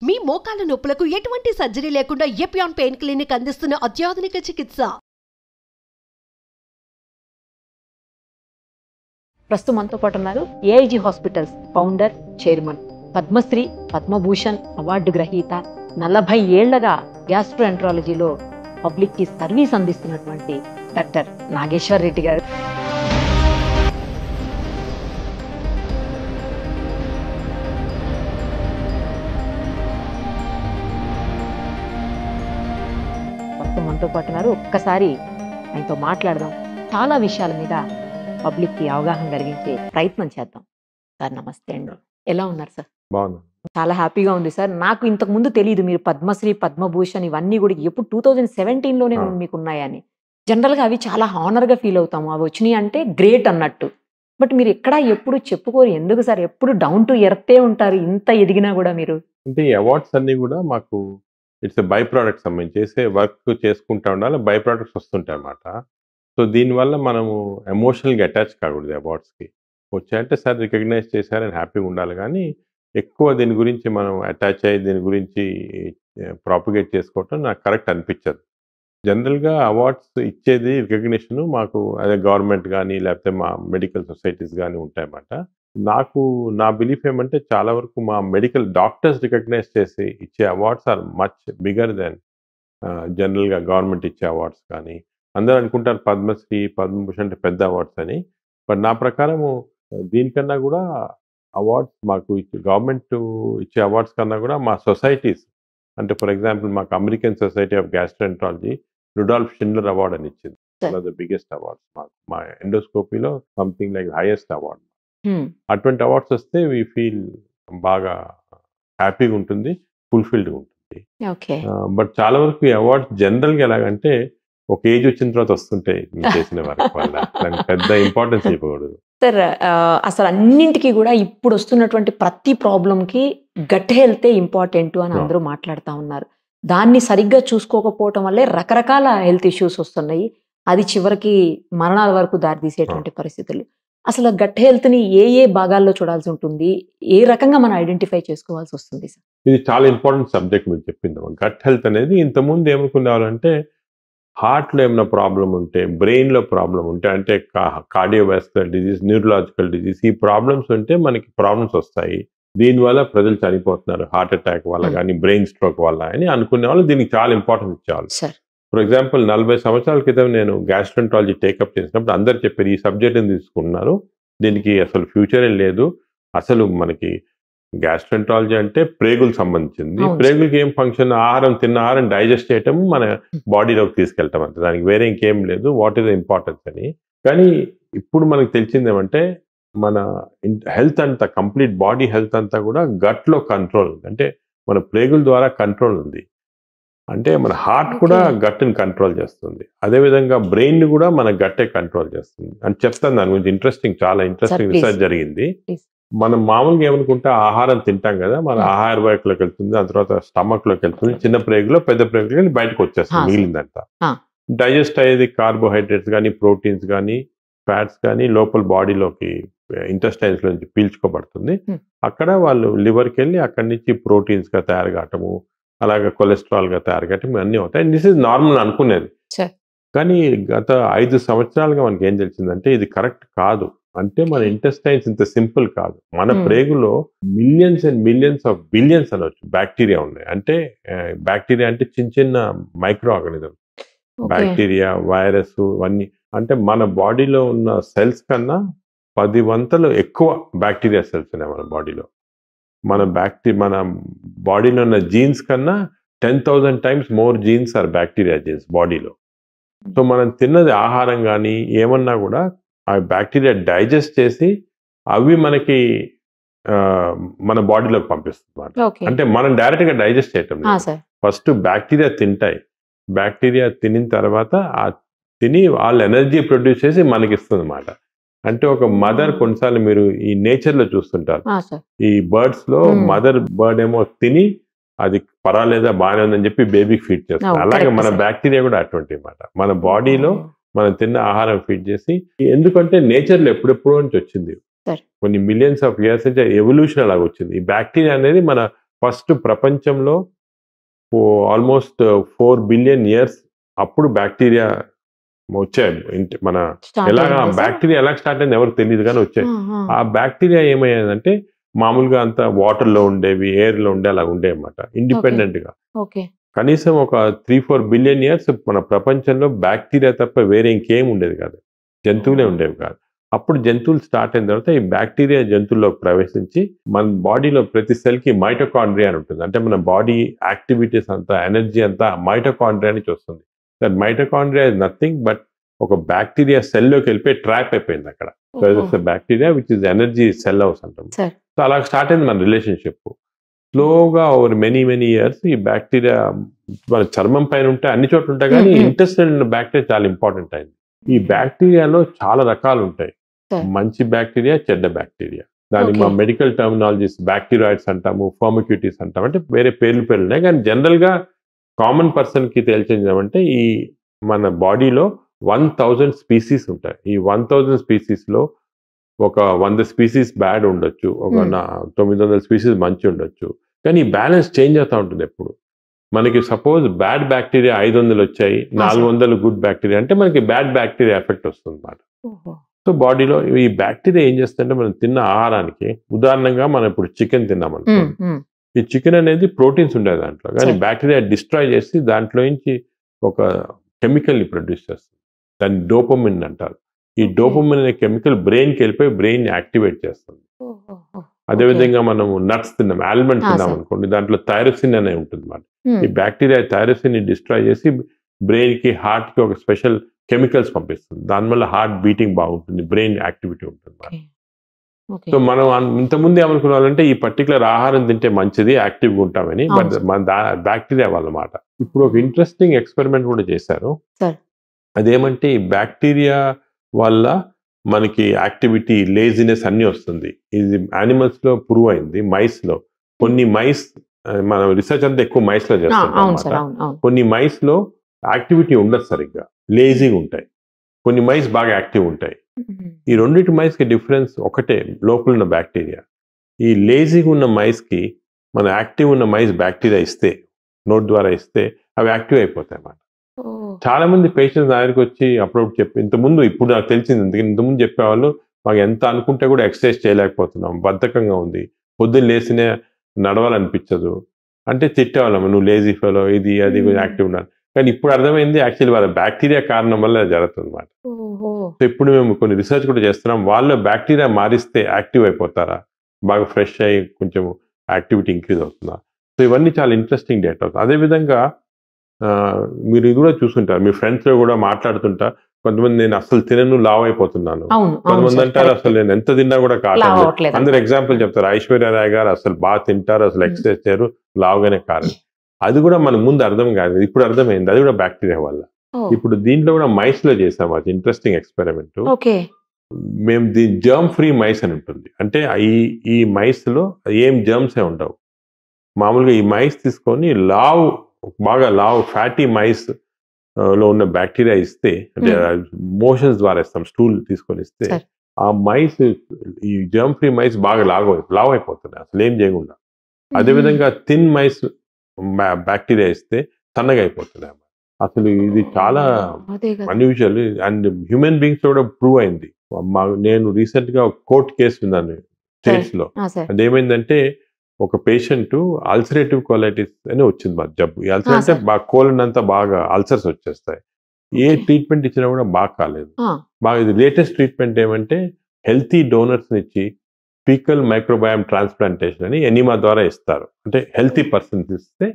మీ మోకాల నొప్పులకు ఎటువంటి సర్జరీ లేకుండా ఎపియాన్ పెయిన్ క్లినిక్ అందిస్తున్న అత్యాధునిక చికిత్స. ప్రస్తుతం మనతో పాటు ఉన్నారు AIG hospitals founder, chairman, Padma Shri, Padma Bhushan award గ్రహీత, 40 ఏళ్లగా గ్యాస్ట్రోఎంట్రాలజీలో పబ్లిక్ కి సర్వీస్ అందిస్తున్నటువంటి డాక్టర్ నాగేశ్వర్ రెడ్డి గారు. మనతో పాటు ఉన్నారు. ఒక్కసారి ఆయనతో మాట్లాడదాం. చాలా విషయాల మీద పబ్లిక్ కి అవగాహన కలిగించే ప్రయత్నం చేద్దాం. సార్ నమస్తే అండి, ఎలా ఉన్నారు సార్? బాగున్నా, చాలా హ్యాపీగా ఉంది సార్. నాకు ఇంతకు ముందు తెలియదు మీరు పద్మశ్రీ, పద్మభూషణ్ ఇవన్నీ కూడా ఎప్పుడు 2017లోనే మీకు ఉన్నాయని. జనరల్ గా అవి చాలా హానర్ గా ఫీల్ అవుతాము, అవి వచ్చినాయి అంటే గ్రేట్ అన్నట్టు. బట్ మీరు ఎక్కడా ఎప్పుడు చెప్పుకోరు, ఎందుకు సార్? ఎప్పుడు డౌన్ టు ఎర్తే ఉంటారు, ఇంత ఎదిగినా కూడా మీరు. అంటే ఈ అవార్డ్స్ అన్ని కూడా మాకు ఇట్స్ బై ప్రోడక్ట్ సంబంధించి చేసే వర్క్ చేసుకుంటా ఉండాలి, బై ప్రోడక్ట్స్ వస్తుంటాయి అన్నమాట. సో దీనివల్ల మనము ఎమోషనల్గా అటాచ్ కాకూడదు అవార్డ్స్కి. వచ్చాయంటే సార్ రికగ్నైజ్ చేశారని హ్యాపీగా ఉండాలి, కానీ ఎక్కువ దీని గురించి మనం అటాచ్ అయ్యి దీని గురించి ప్రాపగేట్ చేసుకోవటం నాకు కరెక్ట్ అనిపించదు. జనరల్గా అవార్డ్స్ ఇచ్చేది రికగ్నిషన్ మాకు అదే గవర్నమెంట్ కానీ లేకపోతే మా మెడికల్ సొసైటీస్ కానీ ఉంటాయన్నమాట. నా బిలీఫ్ ఏమంటే చాలా వరకు మా మెడికల్ డాక్టర్స్ రికగ్నైజ్ చేసి ఇచ్చే awards are much bigger than జనరల్గా గవర్నమెంట్ ఇచ్చే అవార్డ్స్. కానీ అందరూ అనుకుంటారు పద్మశ్రీ, పద్మభూషణ్ అంటే పెద్ద అవార్డ్స్ అని. బట్ నా ప్రకారము దీనికన్నా కూడా అవార్డ్స్ మాకు గవర్నమెంట్ ఇచ్చే అవార్డ్స్ కన్నా కూడా మా సొసైటీస్, అంటే ఫర్ ఎగ్జాంపుల్ మాకు American society of gastroenterology Rudolf Schindler award అని ఇచ్చింది. ద బిగ్గెస్ట్ అవార్డ్స్ మాకు మా ఎండోస్కోపీలో సంథింగ్ లైక్ హైయెస్ట్ అవార్డ్. అటువంటి అవార్డ్స్ వస్తే వీ ఫీల్ బాగా హ్యాపీగా ఉంటుంది, ఫుల్ఫిల్డ్గా ఉంటుంది. బట్ చాలా వరకు ఈ అవార్డ్స్ జనరల్గా ఎలాగంటే ఒక ఏజ్ వచ్చిన తర్వాత వస్తుంటాయి చేసిన వర్క్ వల్ల, దానికి పెద్ద ఇంపార్టెన్స్ ఇవ్వకూడదు. సార్ అసలు అన్నింటికి కూడా ఇప్పుడు వస్తున్నటువంటి ప్రతి ప్రాబ్లంకి గట్ హెల్తే ఇంపార్టెంట్ అని అందరూ మాట్లాడుతూ ఉన్నారు. దాన్ని సరిగ్గా చూసుకోకపోవటం వల్లే రకరకాల హెల్త్ ఇష్యూస్ వస్తున్నాయి, అది చివరికి మరణాల వరకు దారితీసేటువంటి పరిస్థితులు. అసలు గట్ హెల్త్ ని ఏ ఏ భాగాల్లో చూడాల్సి ఉంటుంది, ఏ రకంగా మనం ఐడెంటిఫై చేసుకోవాల్సి వస్తుంది సార్? ఇది చాలా ఇంపార్టెంట్ సబ్జెక్ట్ మీరు చెప్పింది. గట్ హెల్త్ అనేది ఇంతకుముందు ఏమనుకునేవాళ్ళంటే హార్ట్లో ఏమైనా ప్రాబ్లం ఉంటే, బ్రెయిన్లో ప్రాబ్లం ఉంటే, అంటే కార్డియోవాస్కులర్ డిజీజ్, న్యూరలాజికల్ డిజీజ్, ఈ ప్రాబ్లమ్స్ ఉంటే మనకి ప్రాబ్లమ్స్ వస్తాయి, దీనివల్ల ప్రజలు చనిపోతున్నారు హార్ట్ అటాక్ వల్ల కానీ బ్రెయిన్ స్ట్రోక్ వల్ల అని అనుకునే వాళ్ళు దీనికి చాలా ఇంపార్టెన్స్ ఇచ్చేవాళ్ళు. ఫర్ ఎగ్జాంపుల్ 40 సంవత్సరాల క్రితం నేను గ్యాస్ట్రోఎంట్రాలజీ టేకప్ చేసినప్పుడు అందరు చెప్పారు ఈ సబ్జెక్ట్ని తీసుకున్నారు, దీనికి అసలు ఫ్యూచరే లేదు, అసలు మనకి గ్యాస్ట్రోఎంట్రాలజీ అంటే ప్రేగులకు సంబంధించింది, ప్రేగులకి ఏం ఫంక్షన్, తిన్న ఆహారం డైజెస్ట్ చేయటం, మన బాడీలోకి తీసుకెళ్ళటం అంతే, దానికి వేరే ఇంకేం లేదు, వాట్ ఈస్ ద ఇంపార్టెన్స్ అని. కానీ ఇప్పుడు మనకు తెలిసిందేమంటే మన హెల్త్ అంతా, కంప్లీట్ బాడీ హెల్త్ అంతా కూడా గట్లో కంట్రోల్ ఉంది, అంటే మన ప్రేగుల ద్వారా కంట్రోల్ ఉంది. అంటే మన హార్ట్ కూడా గట్ని కంట్రోల్ చేస్తుంది, అదేవిధంగా బ్రెయిన్ కూడా మన గట్టే కంట్రోల్ చేస్తుంది అని చెప్తాను. దాని గురించి చాలా ఇంట్రెస్టింగ్ రీసెర్చ్ జరిగింది. మనం మామూలుగా ఏమనుకుంటే ఆహారం తింటాం కదా, మన ఆహార వాహికలోకి వెళ్తుంది, దాని తర్వాత స్టమక్ లోకి వెళ్తుంది, చిన్న ప్రేగులో పెద్ద ప్రేగులో వెళ్ళి బయటకు వచ్చేస్తుంది మిగిలిందంతా. డైజెస్ట్ అయ్యేది కార్బోహైడ్రేట్స్ కానీ, ప్రోటీన్స్ కానీ, ఫ్యాట్స్ కానీ లోపల బాడీలోకి ఇంటెస్టైన్స్ లోంచి పీల్చుకోబడుతుంది. అక్కడ వాళ్ళు లివర్కి వెళ్ళి అక్కడి నుంచి ప్రోటీన్స్ గా తయారు కావటము, అలాగే కొలెస్ట్రాల్ గా తయారు కావటం అన్నీ అవుతాయి. దిస్ ఇస్ నార్మల్ అనుకునేది. కానీ గత 5 సంవత్సరాలుగా మనకి ఏం తెలిసిందంటే ఇది కరెక్ట్ కాదు. అంటే మన ఇంటెస్టైన్స్ ఇంత సింపుల్ కాదు, మన ప్రేగులో millions and millions of billions అనొచ్చు బ్యాక్టీరియా ఉన్నాయి. అంటే బ్యాక్టీరియా అంటే చిన్న చిన్న మైక్రో ఆర్గానిజం, బ్యాక్టీరియా, వైరస్ ఇవన్నీ. అంటే మన బాడీలో ఉన్న సెల్స్ కన్నా 10 వంతులు ఎక్కువ బ్యాక్టీరియా సెల్స్ ఉన్నాయి మన బాడీలో. మన బాడీలో ఉన్న జీన్స్ కన్నా 10,000 times more genes are bacteria genes బాడీలో. సో మనం తిన్నది ఆహారం కానీ ఏమన్నా కూడా ఆ బ్యాక్టీరియా డైజెస్ట్ చేసి అవి మనకి మన బాడీలోకి పంపిస్తుంది. అంటే మనం డైరెక్ట్ గా డైజెస్ట్ చేయటం లేదు, ఫస్ట్ బ్యాక్టీరియా తింటాయి, బ్యాక్టీరియా తినిన తర్వాత తిని వాళ్ళు ఎనర్జీ ప్రొడ్యూస్ చేసి మనకి ఇస్తుంది అన్నమాట. అంటే ఒక మదర్, కొన్నిసార్లు మీరు ఈ నేచర్ లో చూస్తుంటారు, ఈ బర్డ్స్ లో మదర్ బర్డ్ ఏమో తిని అది పర్వాలేదా బాగానే ఉందని చెప్పి బేబీకి ఫీడ్ చేస్తారు. అలాగే మన బ్యాక్టీరియా కూడా అటువంటి అన్నమాట, మన బాడీలో మనం తిన్న ఆహారం ఫీడ్ చేసి. ఎందుకంటే నేచర్ లో ఎప్పుడెప్పుడు నుంచి వచ్చింది, కొన్ని మిలియన్స్ ఆఫ్ ఇయర్స్ నుంచి ఎవల్యూషన్ అలాగ వచ్చింది. ఈ బ్యాక్టీరియా అనేది మన ఫస్ట్ ప్రపంచంలో ఆల్మోస్ట్ 4 బిలియన్ ఇయర్స్ అప్పుడు బ్యాక్టీరియా వచ్చాయి. మన ఎలాగా బ్యాక్టీరియా ఎలా స్టార్ట్ అయింది ఎవరికి తెలియదు కానీ వచ్చాయి. ఆ బ్యాక్టీరియా ఏమయ్యేదంటే మామూలుగా అంత వాటర్ లో ఉండేవి, ఎయిర్ లో ఉండే అలా ఉండే అన్నమాట, ఇండిపెండెంట్ గా. కనీసం ఒక 3-4 బిలియన్ ఇయర్స్ మన ప్రపంచంలో బ్యాక్టీరియా తప్ప వేరే ఇంకేం ఉండేది కాదు, జంతువులే ఉండేవి కాదు. అప్పుడు జంతువులు స్టార్ట్ అయిన తర్వాత ఈ బ్యాక్టీరియా జంతువుల్లోకి ప్రవేశించి మన బాడీలో ప్రతి సెల్ కి మైటోకాండ్రియా అని ఉంటుంది. అంటే మన బాడీ యాక్టివిటీస్ అంతా, ఎనర్జీ అంతా మైటోకాండ్రియా నుంచి వస్తుంది. That mitochondria is nothing but ఒక బ్యాక్టీరియా సెల్లోకి వెళ్ళిపోయి ట్రాప్ అయిపోయింది అక్కడ. So it's bacteria which is energy cell house అంటాం. సో అలా స్టార్ట్ అయింది మన రిలేషన్షిప్. స్లోగా ఓవర్ మెనీ ఇయర్స్ ఈ బ్యాక్టీరియా మన చర్మం పైన ఉంటే అన్ని చోట్ల ఉంటాయి, కానీ ఇంటెస్టైనల్ బ్యాక్టీరియా చాలా ఇంపార్టెంట్ అయింది. ఈ బ్యాక్టీరియాలో చాలా రకాలు ఉంటాయి, మంచి బ్యాక్టీరియా, చెడ్డ బ్యాక్టీరియా. దానికి మా మెడికల్ టర్మినాలజీస్ బ్యాక్టీరియాయిడ్స్ అంటాము, ఫర్మిక్యూటిస్ అంటాము, అంటే వేరే పేర్లు ఉన్నాయి. కానీ జనరల్ గా కామన్ పర్సన్ కి తెలిసిందేమంటే ఈ మన బాడీలో 1000 స్పీసీస్ ఉంటాయి. ఈ 1000 స్పీసీస్ లో ఒక 100 స్పీసీస్ బ్యాడ్ ఉండొచ్చు, ఒక 900 స్పీసీస్ మంచి ఉండొచ్చు. కానీ ఈ బ్యాలెన్స్ చేంజ్ అవుతూ ఉంటుంది ఎప్పుడు. మనకి సపోజ్ బ్యాడ్ బ్యాక్టీరియా 500 వచ్చాయి, 400 గుడ్ బ్యాక్టీరియా అంటే మనకి బ్యాడ్ బ్యాక్టీరియా ఎఫెక్ట్ వస్తుంది అన్నమాట. సో బాడీలో ఈ బ్యాక్టీరియా ఏం చేస్తుందంటే మనం తిన్న ఆహారానికి, ఉదాహరణగా మనం ఇప్పుడు చికెన్ తిన్నామనుకోండి, ఈ చికెన్ అనేది ప్రోటీన్స్ ఉండేది దాంట్లో, కానీ బ్యాక్టీరియా డిస్ట్రాయ్ చేసి దాంట్లో నుంచి ఒక కెమికల్ ని ప్రొడ్యూస్ చేస్తుంది. దాన్ని డోపమిన్ అంటారు. ఈ డోపమిన్ అనే కెమికల్ బ్రెయిన్కి వెళ్ళిపోయి బ్రెయిన్ యాక్టివేట్ చేస్తుంది. అదేవిధంగా మనం నట్స్ తిన్నాం, ఆల్మండ్ తిన్నాం అనుకోండి, దాంట్లో థైరోసిన్ అనే ఉంటుంది అన్నమాట. ఈ బ్యాక్టీరియా థైరోసిన్ ని డిస్ట్రాయ్ చేసి బ్రెయిన్ కి, హార్ట్ కి ఒక స్పెషల్ కెమికల్స్ పంపిస్తుంది. దానివల్ల హార్ట్ బీటింగ్ బాగుంటుంది, బ్రెయిన్ యాక్టివిటీ ఉంటుంది. సో మనం ఇంతకుముందు ఏమనుకున్నామంటే ఈ పర్టికులర్ ఆహారం తింటే మంచిది, యాక్టివ్గా ఉంటామని, బట్ బ్యాక్టీరియా వాళ్ళ మాట. ఇప్పుడు ఒక ఇంట్రెస్టింగ్ ఎక్స్పెరిమెంట్ కూడా చేశారు. అదేమంటే ఈ బ్యాక్టీరియా వల్ల మనకి యాక్టివిటీ, లేజినెస్ అన్ని వస్తుంది. ఇది యానిమల్స్ లో ప్రూవ్ అయింది. మైస్ లో కొన్ని మైస్, మనం రీసెర్చ్ అంతా ఎక్కువ మైస్ లో చేస్తాం. కొన్ని మైస్ లో యాక్టివిటీ ఉండదు సరిగ్గా, లేజీగా ఉంటాయి. కొన్ని మైస్ బాగా యాక్టివ్ ఉంటాయి. ఈ రెండింటి మైస్ కి డిఫరెన్స్ ఒకటే, లోపల ఉన్న బ్యాక్టీరియా. ఈ లేజీగా ఉన్న మైస్ కి మన యాక్టివ్ ఉన్న మైస్ బ్యాక్టీరియా ఇస్తే, నోట్ ద్వారా ఇస్తే అవి యాక్టివ్ అయిపోతాయి అన్నమాట. చాలా మంది పేషెంట్స్ నా దగ్గరికి వచ్చి అప్పుడప్పుడు చెప్పి, ఇంతకుముందు, ఇప్పుడు నాకు తెలిసింది, ఇంతకుముందు చెప్పేవాళ్ళు మాకు ఎంత అనుకుంటే కూడా ఎక్సర్సైజ్ చేయలేకపోతున్నాం, బద్ధకంగా ఉంది, పొద్దున్న లేసినే నడవాలనిపించదు అంటే తిట్టేవాళ్ళం, నువ్వు లేజీ ఫెలో, ఇది అది యాక్టివ్ ఉండాలి. కానీ ఇప్పుడు అర్థమైంది యాక్చువల్లీ వాళ్ళ బ్యాక్టీరియా కారణం వల్ల జరుగుతుంది అన్నమాట. సో ఇప్పుడు మేము కొన్ని రీసెర్చ్ కూడా చేస్తున్నాం, వాళ్ళు బ్యాక్టీరియా మారిస్తే యాక్టివ్ అయిపోతారా, బాగా ఫ్రెష్ అయ్యి కొంచెం యాక్టివిటీ ఇంక్రీజ్ అవుతుందా. సో ఇవన్నీ చాలా ఇంట్రెస్టింగ్ డేటా. అదేవిధంగా మీరు ఇది కూడా చూసుకుంటారు, మీ ఫ్రెండ్స్ లో కూడా మాట్లాడుతుంటా, కొంతమంది నేను అసలు తినను, లావ్ అయిపోతున్నాను, కొంతమంది అంటారు అసలు నేను ఎంత తిన్నా కూడా కావట్లేదు. అందరు ఎగ్జాంపుల్ చెప్తారు, ఐశ్వర్య రాయ్ గారు అసలు బాగా తింటారు, అసలు ఎక్సర్సైజ్ చేయరు, లావుగానే కాదు. అది కూడా మనకు ముందు అర్థం కాదు, ఇప్పుడు అర్థమైంది, అది కూడా బ్యాక్టీరియా వల్ల. ఇప్పుడు దీంట్లో కూడా మైస్ లో చేసాం, అది ఇంట్రెస్టింగ్ ఎక్స్పెరిమెంట్. మేము దీని జర్మ్ ఫ్రీ మైస్ అని ఉంటుంది. అంటే ఈ మైస్ లో ఏం జర్మ్స్ ఏ ఉండవు. మామూలుగా ఈ మైస్ తీసుకొని బాగా లావ్ ఫ్యాటీ మైస్ లో ఉన్న బ్యాక్టీరియా ఇస్తే, అంటే మోషన్స్ ద్వారా ఇస్తాం, స్టూల్ తీసుకొని ఇస్తే, ఆ మైస్, ఈ జర్మ్ ఫ్రీ మైస్ బాగా లావ్ అయిపోతున్నాయి అసలు ఏం చేయకుండా. అదేవిధంగా థిన్ మైస్ బ్యాక్టీరియా ఇస్తే సన్నగా అయిపోతున్నాయి. అసలు ఇది చాలా అన్యూజువల్ అండ్ హ్యూమన్ బీయింగ్స్ కూడా ప్రూవ్ అయింది. నేను రీసెంట్ గా కోర్ట్ కేసు విన్నాను స్టేట్స్ లో. అదేమైందంటే ఒక పేషెంట్ అల్సరేటివ్ కోలైటిస్ అని వచ్చింది మా జబ్బు. ఈ అల్సర్ అంటే బాగా కోలన్ అంతా బాగా అల్సర్స్ వచ్చేస్తాయి. ఏ ట్రీట్మెంట్ ఇచ్చినా కూడా బాగా కాలేదు. బాగా ఇది లేటెస్ట్ ట్రీట్మెంట్ ఏమంటే హెల్తీ డోనర్స్ ఇచ్చి ఫీకల్ మైక్రోబయామ్ ట్రాన్స్ప్లాంటేషన్ అని ఎనిమా ద్వారా ఇస్తారు. అంటే హెల్తీ పర్సన్స్ ఇస్తే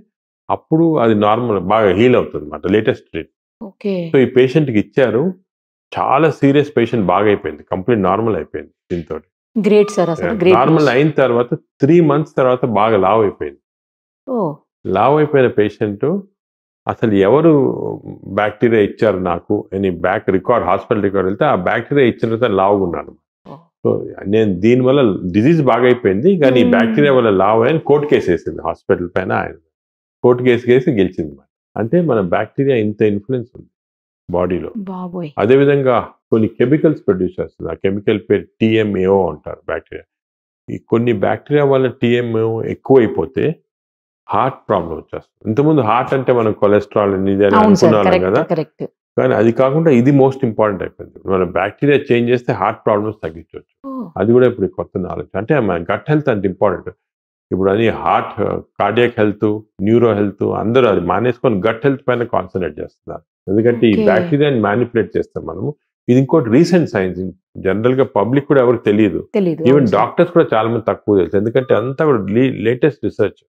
అప్పుడు అది నార్మల్ బాగా హీల్ అవుతుంది అన్నమాట, లేటెస్ట్ ట్రీట్మెంట్. సో ఈ పేషెంట్కి ఇచ్చారు, చాలా సీరియస్ పేషెంట్ బాగా అయిపోయింది, కంప్లీట్ నార్మల్ అయిపోయింది దీంతో. Great sir. అసలు నార్మల్ అయిన తర్వాత 3 months తర్వాత బాగా లావ్ అయిపోయింది. లావ్ అయిపోయిన పేషెంట్ అసలు ఎవరు బ్యాక్టీరియా ఇచ్చారు నాకు అని హాస్పిటల్ రికార్డ్ వెళ్తే ఆ బ్యాక్టీరియా ఇచ్చిన తర్వాత లావుగా ఉన్నాను. సో నేను దీనివల్ల డిజీజ్ బాగా అయిపోయింది, కానీ ఈ బ్యాక్టీరియా వల్ల లావ్ అని కోర్టు కేసు వేసింది హాస్పిటల్ పైన. ఆయన కోర్టు కేసు వేసి గెలిచింది. అంటే మన బ్యాక్టీరియా ఇంత ఇన్ఫ్లుయెన్స్ ఉంది బాడీలో. అదేవిధంగా కొన్ని కెమికల్స్ ప్రొడ్యూస్ చేస్తుంది. ఆ కెమికల్ పేరు TMAO అంటారు బ్యాక్టీరియా. ఈ కొన్ని బ్యాక్టీరియా వల్ల TMAO ఎక్కువైపోతే హార్ట్ ప్రాబ్లం వచ్చేస్తుంది. ఇంతకుముందు హార్ట్ అంటే మనం కొలెస్ట్రాల్ ఇది అని అవును సార్, అనుకున్నాం కదా, కరెక్ట్. కానీ అది కాకుండా ఇది మోస్ట్ ఇంపార్టెంట్ అయిపోయింది. మనం బ్యాక్టీరియా చేంజ్ చేస్తే హార్ట్ ప్రాబ్లమ్స్ తగ్గించవచ్చు. అది కూడా ఇప్పుడు కొత్త నాలెడ్జ్. అంటే మన గట్ హెల్త్ అంత ఇంపార్టెంట్. ఇప్పుడు అది heart, cardiac health, neuro health అందరూ అది మానేసుకొని గట్ హెల్త్ పైన కాన్సన్ట్రేట్ చేస్తున్నారు. ఎందుకంటే ఈ బ్యాక్టీరియాని మ్యానిపులేట్ చేస్తాం మనము. ఇది ఇంకోటి రీసెంట్ సైన్స్. జనరల్ గా పబ్లిక్ కూడా ఎవరికి తెలియదు. ఈవెన్ డాక్టర్స్ కూడా చాలా మంది తక్కువ తెలుసు. ఎందుకంటే అంతా కూడా లేటెస్ట్ రీసెర్చ్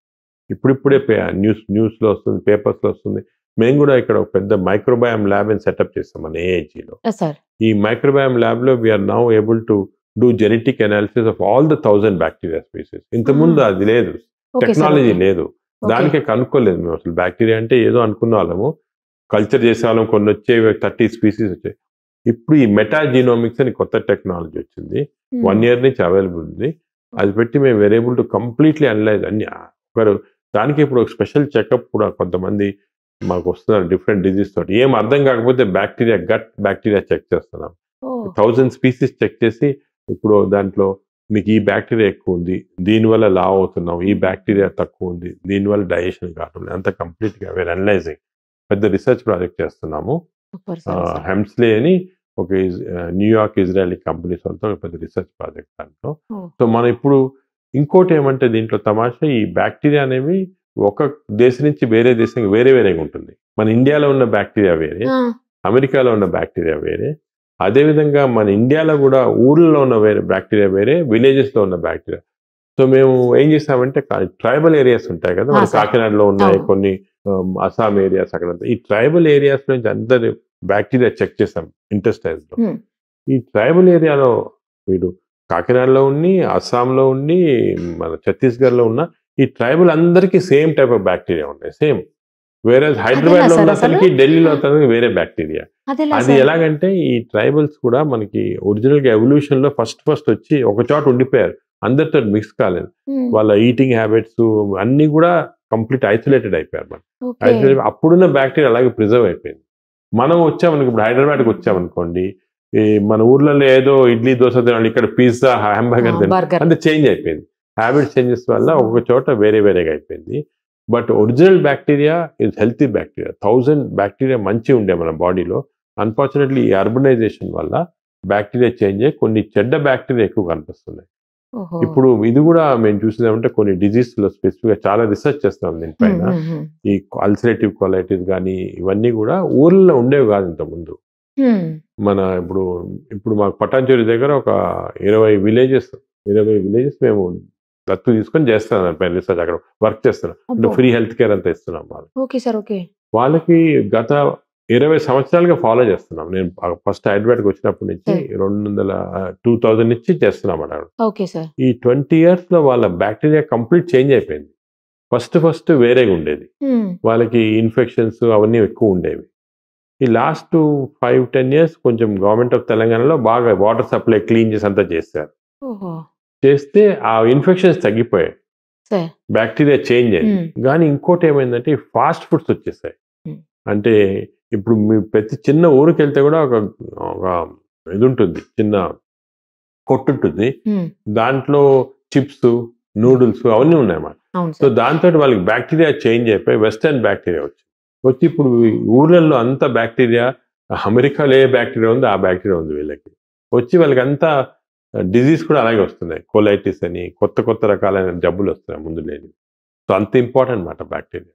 ఇప్పుడిప్పుడే న్యూస్ లో వస్తుంది, పేపర్స్ లో వస్తుంది. మేము కూడా ఇక్కడ ఒక పెద్ద మైక్రోబయామ్ ల్యాబ్ అని సెటప్ చేస్తాం మన ఏఐజీలో. ఈ మైక్రోబయామ్ ల్యాబ్ లో we're now able to do genetic analysis of all the 1000 bacteria species. ఇంతకుముందు అది లేదు, టెక్నాలజీ లేదు, దానికే కనుక్కోలేదు మేము. అసలు బ్యాక్టీరియా అంటే ఏదో అనుకున్న వాళ్ళము, కల్చర్ చేసే వాళ్ళం, కొన్ని వచ్చేవి 30 స్పీసీస్ వచ్చాయి. ఇప్పుడు ఈ మెటాజీనోమిక్స్ అని కొత్త టెక్నాలజీ వచ్చింది, 1 year నుంచి అవైలబుల్ ఉంది. అది పెట్టి మేము were able to completely analyse అన్ని. ఒకరు దానికి ఇప్పుడు ఒక స్పెషల్ చెకప్ కూడా కొంతమంది మాకు వస్తున్నారు డిఫరెంట్ డిజీజ్ తోటి. ఏం అర్థం కాకపోతే బ్యాక్టీరియా, గట్ బ్యాక్టీరియా చెక్ చేస్తున్నాం. 1000 స్పీసీస్ చెక్ చేసి ఇప్పుడు దాంట్లో మీకు ఈ బ్యాక్టీరియా ఎక్కువ ఉంది, దీనివల్ల లావ్ అవుతున్నాం, ఈ బ్యాక్టీరియా తక్కువ ఉంది, దీనివల్ల డైజెషన్ కావడం, అంత కంప్లీట్గా వేరే అనలైజింగ్ పెద్ద రీసెర్చ్ ప్రాజెక్ట్ చేస్తున్నాము. హెమ్స్లే అని ఒక న్యూయార్క్ ఇజ్రాయలీ కంపెనీస్ వాళ్ళతో పెద్ద రీసెర్చ్ ప్రాజెక్ట్ దాంట్లో. సో మనం ఇప్పుడు ఇంకోటి ఏమంటే దీంట్లో తమాషా, ఈ బ్యాక్టీరియా అనేవి ఒక దేశం నుంచి వేరే దేశానికి వేరేగా ఉంటుంది. మన ఇండియాలో ఉన్న బ్యాక్టీరియా వేరే, అమెరికాలో ఉన్న బ్యాక్టీరియా వేరే. అదేవిధంగా మన ఇండియాలో కూడా ఊర్లలో ఉన్న వేరే బ్యాక్టీరియా వేరే, విలేజెస్లో ఉన్న బ్యాక్టీరియా. సో మేము ఏం చేసామంటే ట్రైబల్ ఏరియాస్ ఉంటాయి కదా, మన కాకినాడలో ఉన్నాయి కొన్ని, అస్సాం ఏరియాస్, అక్కడ ఈ ట్రైబల్ ఏరియాస్ నుంచి అందరు బ్యాక్టీరియా చెక్ చేసాం ఇంటెస్టైన్స్ లో. ఈ ట్రైబల్ ఏరియాలో వీడు కాకినాడలో ఉండి, అస్సాంలో ఉండి, మన ఛత్తీస్గఢ్లో ఉన్న ఈ ట్రైబల్ అందరికీ సేమ్ టైప్ ఆఫ్ బ్యాక్టీరియా ఉన్నాయి, సేమ్. వేరే హైదరాబాద్ లో ఉన్న అతనికి, ఢిల్లీలో అతనికి వేరే బ్యాక్టీరియా. అది ఎలాగంటే ఈ ట్రైబల్స్ కూడా మనకి ఒరిజినల్ గా ఎవల్యూషన్ లో ఫస్ట్ వచ్చి ఒక చోట ఉండిపోయారు, అందరితో మిక్స్ కాలేదు. వాళ్ళ ఈటింగ్ హ్యాబిట్స్ అన్ని కూడా కంప్లీట్ ఐసోలేటెడ్ అయిపోయారు. మనం అప్పుడున్న బ్యాక్టీరియా అలాగే ప్రిజర్వ్ అయిపోయింది. మనం వచ్చామనుకో, ఇప్పుడు హైదరాబాద్కి వచ్చామనుకోండి, మన ఊర్లలో ఏదో ఇడ్లీ దోశ తినాలి, ఇక్కడ పిజ్జా హ్యాంబర్గర్ తినాలి, అంటే చేంజ్ అయిపోయింది. హ్యాబిట్ చేంజెస్ వల్ల ఒక్కొక్క చోట వేరేగా అయిపోయింది. But original bacteria is healthy bacteria. 1000 bacteria మంచి ఉండే మన బాడీలో. అన్ఫార్చునేట్లీ ఈ అర్బనైజేషన్ వల్ల బ్యాక్టీరియా చేంజ్ అయ్యి కొన్ని చెడ్డ బ్యాక్టీరియా ఎక్కువ కనిపిస్తున్నాయి. ఇప్పుడు ఇది కూడా మేము చూసినామంటే కొన్ని డిజీజ్ లో స్పెసిఫిక్ గా చాలా రీసెర్చ్ చేస్తున్నాం దీనిపైన. ఈ అల్సరేటివ్ కొలైటిస్ కానీ ఇవన్నీ కూడా ఊర్లలో ఉండేవి కాదు ఇంతకుముందు. మన ఇప్పుడు మాకు పటాన్చేరు దగ్గర ఒక 20 విలేజెస్ మేము దత్తు తీసుకొని చేస్తున్నాం దానిపైన రీసెర్చ్, అక్కడ వర్క్ చేస్తున్నాం. అంటే ఫ్రీ హెల్త్ కేర్ అంతా ఇస్తున్నాం వాళ్ళకి. గత 20 సంవత్సరాలుగా ఫాలో చేస్తున్నాం. నేను ఫస్ట్ హైదరాబాద్కి వచ్చినప్పటి నుంచి 2000 నుంచి చేస్తున్నాం అక్కడ. ఈ 20 years లో వాళ్ళ బ్యాక్టీరియా కంప్లీట్ చేంజ్ అయిపోయింది. ఫస్ట్ వేరేగా ఉండేది, వాళ్ళకి ఇన్ఫెక్షన్స్ అవన్నీ ఎక్కువ ఉండేవి. ఈ లాస్ట్ 5-10 years కొంచెం గవర్నమెంట్ ఆఫ్ తెలంగాణలో బాగా వాటర్ సప్లై క్లీన్ చేసి అంతా చేస్తారు. చేస్తే ఆ ఇన్ఫెక్షన్స్ తగ్గిపోయాయి, బ్యాక్టీరియా చేంజ్ అయింది. కానీ ఇంకోటి ఏమైందంటే ఫాస్ట్ ఫుడ్స్ వచ్చేసాయి. అంటే ఇప్పుడు మీ ప్రతి చిన్న ఊరికి వెళ్తే కూడా ఒక ఇది ఉంటుంది, చిన్న కొట్టు ఉంటుంది, దాంట్లో చిప్స్, నూడిల్స్ అవన్నీ ఉన్నాయన్నమాట. సో దాంతో వాళ్ళకి బ్యాక్టీరియా చేంజ్ అయిపోయి వెస్టర్న్ బ్యాక్టీరియా వచ్చి ఇప్పుడు ఊర్లలో అంత బ్యాక్టీరియా, అమెరికాలో ఏ బ్యాక్టీరియా ఉందో ఆ బ్యాక్టీరియా ఉంది వీళ్ళకి వచ్చి, వాళ్ళకి అంతా డిజీజ్ కూడా అలాగే వస్తున్నాయి. కోలైటిస్ అని కొత్త రకాలైన జబ్బులు వస్తున్నాయి ముందు లేదు. సో అంత ఇంపార్టెంట్ అన్నమాట బ్యాక్టీరియా.